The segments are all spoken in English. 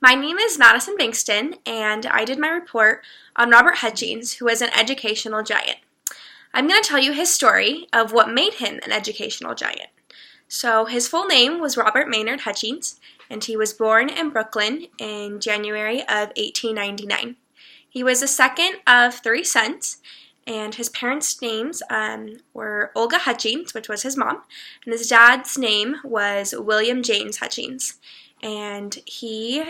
My name is Madison Bengtson, and I did my report on Robert Hutchins, who was an educational giant. I'm going to tell you his story of what made him an educational giant. So his full name was Robert Maynard Hutchins, and he was born in Brooklyn in January of 1899. He was the second of three sons, and his parents' names were Olga Hutchins, which was his mom, and his dad's name was William James Hutchins. And he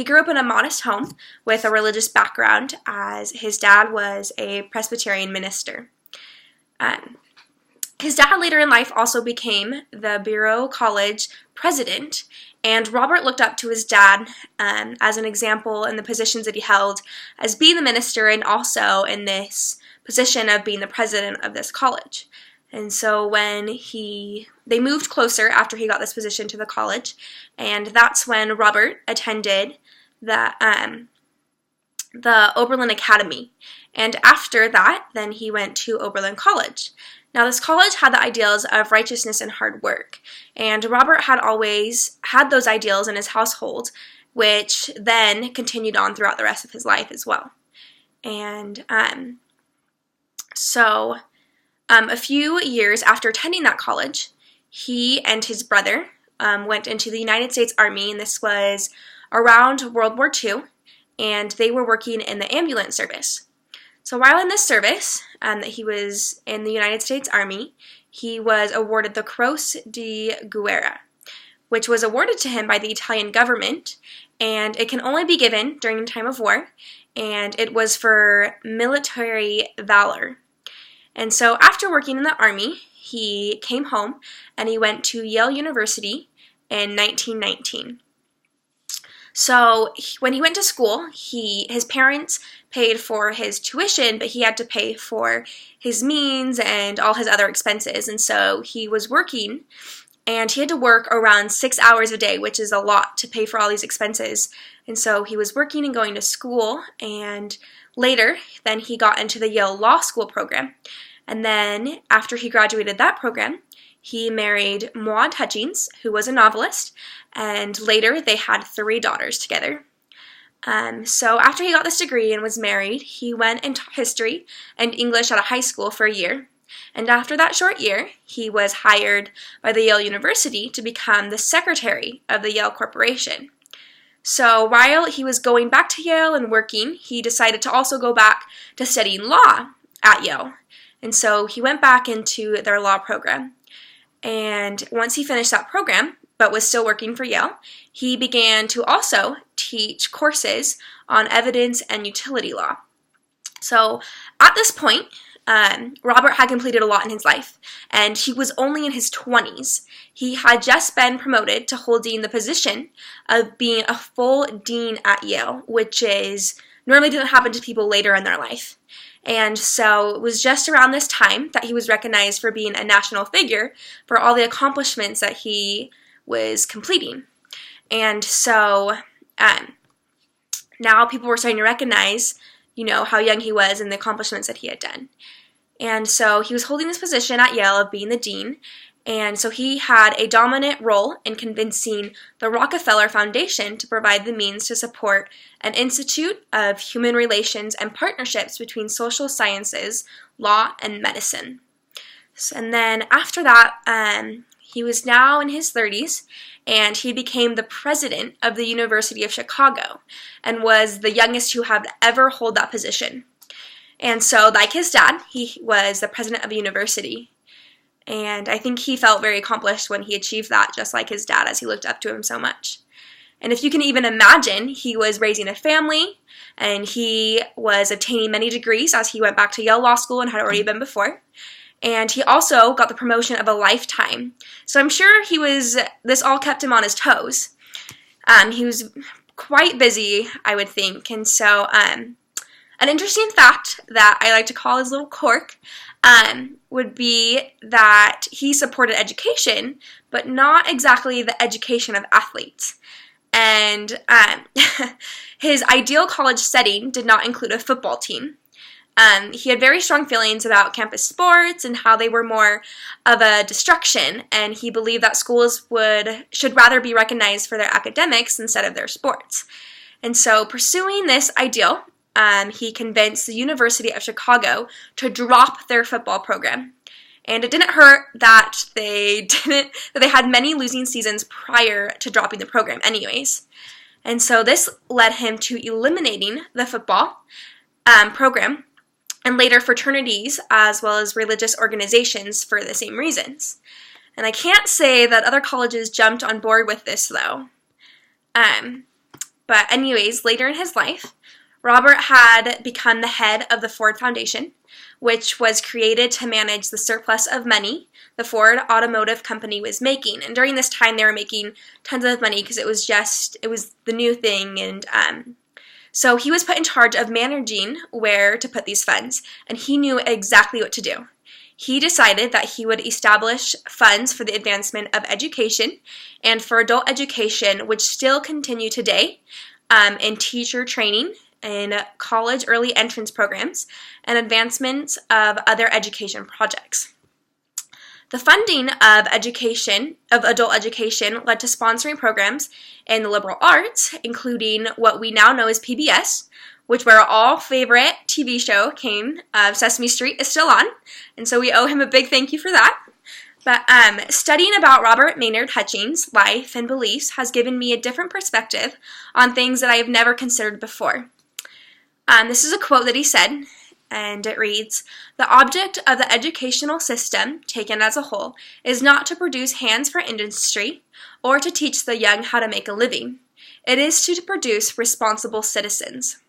grew up in a modest home with a religious background, as his dad was a Presbyterian minister. His dad later in life also became the Bureau College president, and Robert looked up to his dad as an example in the positions that he held as being the minister and also in this position of being the president of this college. And so when they moved closer after he got this position to the college, and that's when Robert attended the Oberlin Academy. And after that, then he went to Oberlin College. Now, this college had the ideals of righteousness and hard work, and Robert had always had those ideals in his household, which then continued on throughout the rest of his life as well. And a few years after attending that college, he and his brother went into the United States Army, and this was around World War II, and they were working in the ambulance service. So while in this service, that he was in the United States Army, he was awarded the Cross de Guerra, which was awarded to him by the Italian government, and it can only be given during a time of war, and it was for military valor. And so after working in the Army, he came home and he went to Yale University in 1919. So when he went to school, his parents paid for his tuition, but he had to pay for his means and all his other expenses. And so he was working, and he had to work around 6 hours a day, which is a lot to pay for all these expenses. And so he was working and going to school, and later, then he got into the Yale Law School program. And then after he graduated that program, he married Maud Hutchins, who was a novelist, and later they had 3 daughters together. So after he got this degree and was married, he went and taught history and English at a high school for a year. And after that short year, he was hired by the Yale University to become the secretary of the Yale Corporation. So while he was going back to Yale and working, he decided to also go back to studying law at Yale. And so he went back into their law program. And once he finished that program, but was still working for Yale, he began to also teach courses on evidence and utility law. So at this point, Robert had completed a lot in his life, and he was only in his 20s. He had just been promoted to holding the position of being a full dean at Yale, which normally doesn't happen to people later in their life. And so it was just around this time that he was recognized for being a national figure for all the accomplishments that he was completing. And so now people were starting to recognize, how young he was and the accomplishments that he had done. And so he was holding this position at Yale of being the dean, and so he had a dominant role in convincing the Rockefeller Foundation to provide the means to support an institute of human relations and partnerships between social sciences, law, and medicine. And then after that, he was now in his 30s, and he became the president of the University of Chicago and was the youngest to have ever held that position. And so, like his dad, he was the president of the university. And I think he felt very accomplished when he achieved that, just like his dad, as he looked up to him so much. And if you can even imagine, he was raising a family, and he was obtaining many degrees as he went back to Yale Law School and had already been before. And he also got the promotion of a lifetime. So I'm sure this all kept him on his toes. He was quite busy, I would think. And so an interesting fact that I like to call his little quirk would be that he supported education, but not exactly the education of athletes. And his ideal college setting did not include a football team. He had very strong feelings about campus sports and how they were more of a distraction, and he believed that schools should rather be recognized for their academics instead of their sports. And so, pursuing this ideal, he convinced the University of Chicago to drop their football program. And it didn't hurt that they had many losing seasons prior to dropping the program anyways. And so this led him to eliminating the football program and later fraternities as well as religious organizations for the same reasons. And I can't say that other colleges jumped on board with this though. But anyways, later in his life, Robert had become the head of the Ford Foundation, which was created to manage the surplus of money the Ford Automotive Company was making. And during this time, they were making tons of money because it was the new thing. And so he was put in charge of managing where to put these funds, and he knew exactly what to do. He decided that he would establish funds for the advancement of education and for adult education, which still continue today in teacher training, in college early entrance programs, and advancements of other education projects. The funding of adult education led to sponsoring programs in the liberal arts, including what we now know as PBS, which where our all favorite TV show came, Sesame Street, is still on, and so we owe him a big thank you for that. But studying about Robert Maynard Hutchins' life and beliefs has given me a different perspective on things that I have never considered before. This is a quote that he said, and it reads, "The object of the educational system, taken as a whole, is not to produce hands for industry or to teach the young how to make a living. It is to produce responsible citizens."